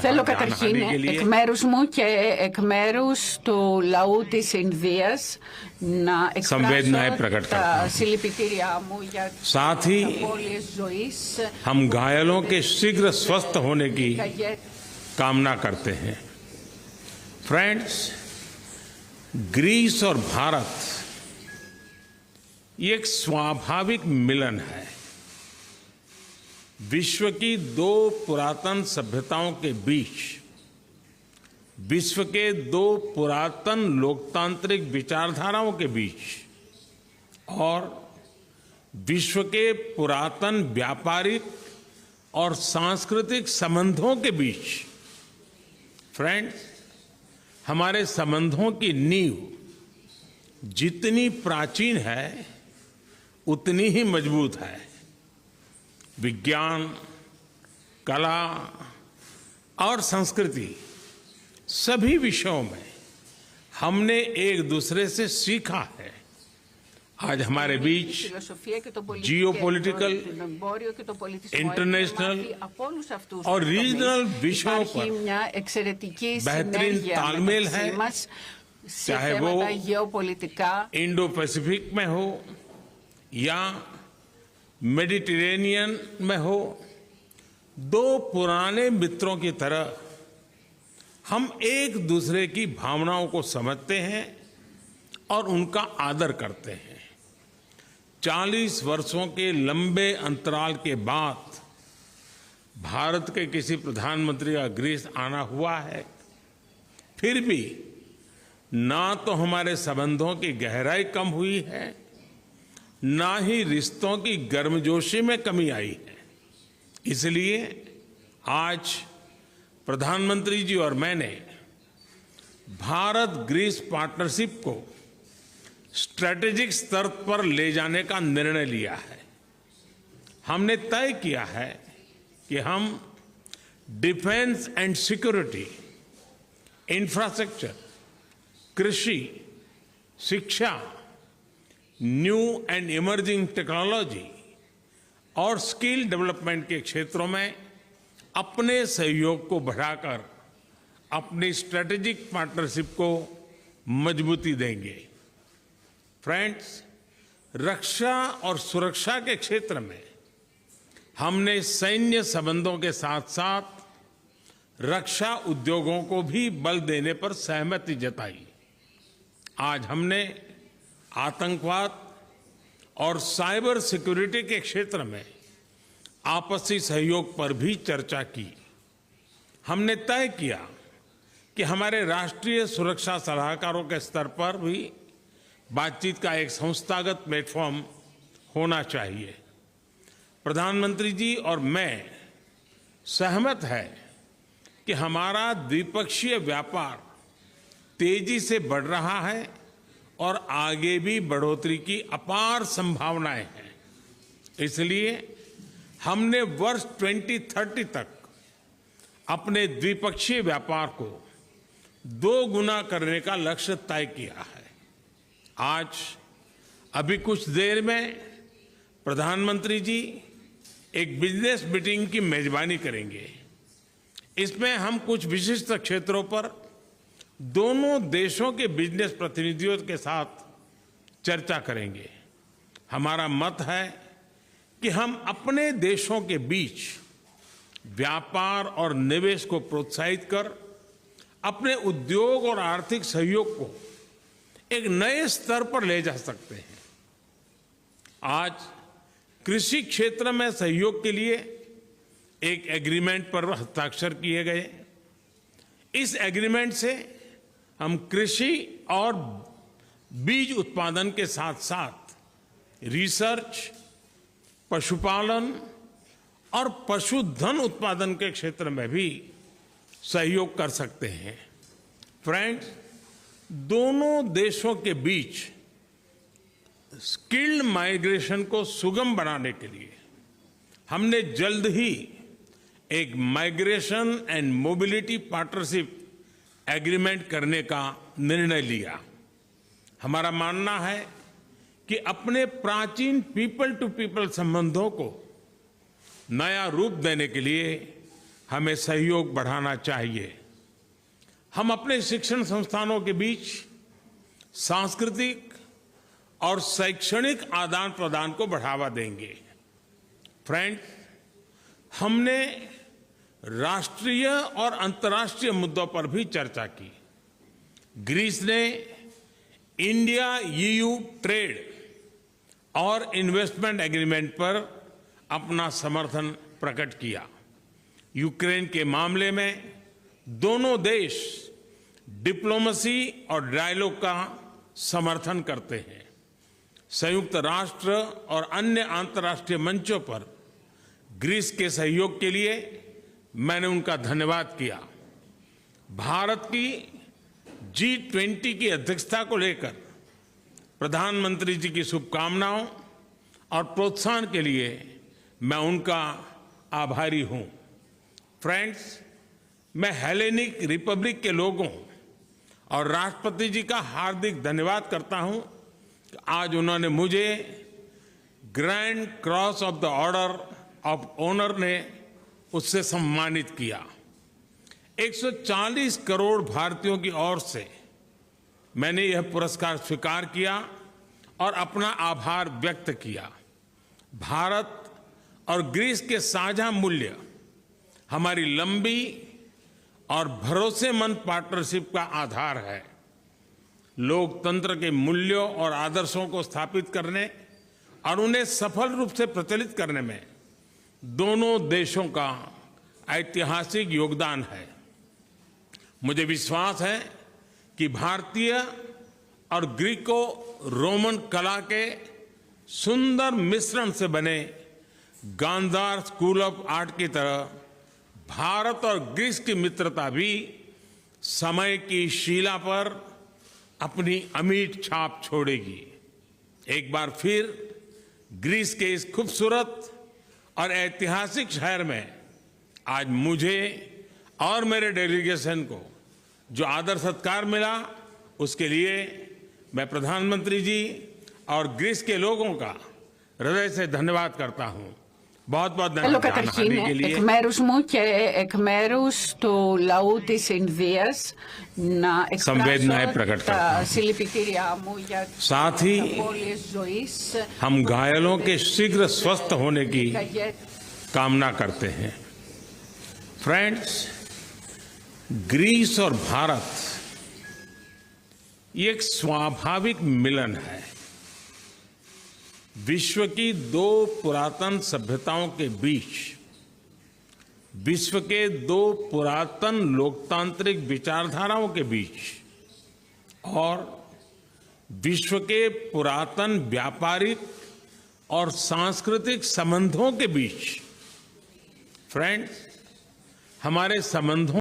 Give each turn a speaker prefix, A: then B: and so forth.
A: Θέλω καταρχήν εκ μέρους μου και εκ μέρους του λαού της Ινδίας να εκφράσω τα συλληπιτήριά μου για τις απώλειες ζωής.
B: हम घायलों के शीघ्र स्वस्थ होने की कामना करते हैं। फ्रेंड्स, ग्रीस और भारत ये एक स्वाभाविक मिलन है। विश्व की दो पुरातन सभ्यताओं के बीच, विश्व के दो पुरातन लोकतांत्रिक विचारधाराओं के बीच और विश्व के पुरातन व्यापारिक और सांस्कृतिक संबंधों के बीच, फ्रेंड्स, हमारे संबंधों की नींव जितनी प्राचीन है उतनी ही मजबूत है। विज्ञान, कला और संस्कृति सभी विषयों में हमने एक दूसरे से सीखा है। आज हमारे बीच जियोपॉलिटिकल, इंटरनेशनल और रीजनल विषयों पर बेहतरीन तालमेल है, चाहे वो इंडो पैसिफिक में हो या मेडिटेरेनियन में हो। दो पुराने मित्रों की तरह हम एक दूसरे की भावनाओं को समझते हैं और उनका आदर करते हैं। 40 वर्षों के लंबे अंतराल के बाद भारत के किसी प्रधानमंत्री का ग्रीस आना हुआ है। फिर भी ना तो हमारे संबंधों की गहराई कम हुई है, ना ही रिश्तों की गर्मजोशी में कमी आई है। इसलिए आज प्रधानमंत्री जी और मैंने भारत ग्रीस पार्टनरशिप को स्ट्रैटेजिक स्तर पर ले जाने का निर्णय लिया है। हमने तय किया है कि हम डिफेंस एंड सिक्योरिटी, इंफ्रास्ट्रक्चर, कृषि, शिक्षा, न्यू एंड इमर्जिंग टेक्नोलॉजी और स्किल डेवलपमेंट के क्षेत्रों में अपने सहयोग को बढ़ाकर अपनी स्ट्रैटेजिक पार्टनरशिप को मजबूती देंगे। फ्रेंड्स, रक्षा और सुरक्षा के क्षेत्र में हमने सैन्य संबंधों के साथ साथ रक्षा उद्योगों को भी बल देने पर सहमति जताई। आज हमने आतंकवाद और साइबर सिक्योरिटी के क्षेत्र में आपसी सहयोग पर भी चर्चा की। हमने तय किया कि हमारे राष्ट्रीय सुरक्षा सलाहकारों के स्तर पर भी बातचीत का एक संस्थागत प्लेटफॉर्म होना चाहिए। प्रधानमंत्री जी और मैं सहमत है कि हमारा द्विपक्षीय व्यापार तेजी से बढ़ रहा है और आगे भी बढ़ोतरी की अपार संभावनाएं हैं। इसलिए हमने वर्ष 2030 तक अपने द्विपक्षीय व्यापार को 2 गुना करने का लक्ष्य तय किया है। आज अभी कुछ देर में प्रधानमंत्री जी एक बिजनेस मीटिंग की मेजबानी करेंगे। इसमें हम कुछ विशिष्ट क्षेत्रों पर दोनों देशों के बिजनेस प्रतिनिधियों के साथ चर्चा करेंगे। हमारा मत है कि हम अपने देशों के बीच व्यापार और निवेश को प्रोत्साहित कर अपने उद्योग और आर्थिक सहयोग को एक नए स्तर पर ले जा सकते हैं। आज कृषि क्षेत्र में सहयोग के लिए एक एग्रीमेंट पर हस्ताक्षर किए गए। इस एग्रीमेंट से हम कृषि और बीज उत्पादन के साथ साथ रिसर्च, पशुपालन और पशुधन उत्पादन के क्षेत्र में भी सहयोग कर सकते हैं। फ्रेंड्स, दोनों देशों के बीच स्किल्ड माइग्रेशन को सुगम बनाने के लिए हमने जल्द ही एक migration and mobility partnership agreement करने का निर्णय लिया। हमारा मानना है कि अपने प्राचीन पीपल टू पीपल संबंधों को नया रूप देने के लिए हमें सहयोग बढ़ाना चाहिए। हम अपने शिक्षण संस्थानों के बीच सांस्कृतिक और शैक्षणिक आदान प्रदान को बढ़ावा देंगे। फ्रेंड्स, हमने राष्ट्रीय और अंतर्राष्ट्रीय मुद्दों पर भी चर्चा की। ग्रीस ने इंडिया ईयू ट्रेड और इन्वेस्टमेंट एग्रीमेंट पर अपना समर्थन प्रकट किया। यूक्रेन के मामले में दोनों देश डिप्लोमेसी और डायलॉग का समर्थन करते हैं। संयुक्त राष्ट्र और अन्य अंतर्राष्ट्रीय मंचों पर ग्रीस के सहयोग के लिए मैंने उनका धन्यवाद किया। भारत की G20 की अध्यक्षता को लेकर प्रधानमंत्री जी की शुभकामनाओं और प्रोत्साहन के लिए मैं उनका आभारी हूं। फ्रेंड्स, मैं हेलेनिक रिपब्लिक के लोगों और राष्ट्रपति जी का हार्दिक धन्यवाद करता हूं कि आज उन्होंने मुझे grand cross of the order of honour ने उससे सम्मानित किया। 140 करोड़ भारतीयों की ओर से मैंने यह पुरस्कार स्वीकार किया और अपना आभार व्यक्त किया। भारत और ग्रीस के साझा मूल्य हमारी लंबी और भरोसेमंद पार्टनरशिप का आधार है। लोकतंत्र के मूल्यों और आदर्शों को स्थापित करने और उन्हें सफल रूप से प्रचलित करने में दोनों देशों का ऐतिहासिक योगदान है। मुझे विश्वास है कि भारतीय और ग्रीको रोमन कला के सुंदर मिश्रण से बने गांधार स्कूल ऑफ आर्ट की तरह भारत और ग्रीस की मित्रता भी समय की शिला पर अपनी अमिट छाप छोड़ेगी। एक बार फिर ग्रीस के इस खूबसूरत और ऐतिहासिक शहर में आज मुझे और मेरे डेलीगेशन को जो आदर सत्कार मिला, उसके लिए मैं प्रधानमंत्री जी और ग्रीस के लोगों का हृदय से धन्यवाद करता हूं। बहुत-बहुत धन्यवाद के लिए।
A: εκ μέρους μου και εκ μέρους του λαού της Ινδίας να εκφράσω τα συλληπιτήριά μου για τις απώλειες ζωής।
B: हम घायलों के शीघ्र स्वस्थ होने की कामना करते हैं। फ्रेंड्स, ग्रीस और भारत ये एक स्वाभाविक मिलन है। विश्व की दो पुरातन सभ्यताओं के बीच, विश्व के दो पुरातन लोकतांत्रिक विचारधाराओं के बीच और विश्व के पुरातन व्यापारिक और सांस्कृतिक संबंधों के बीच, फ्रेंड्स, हमारे संबंधों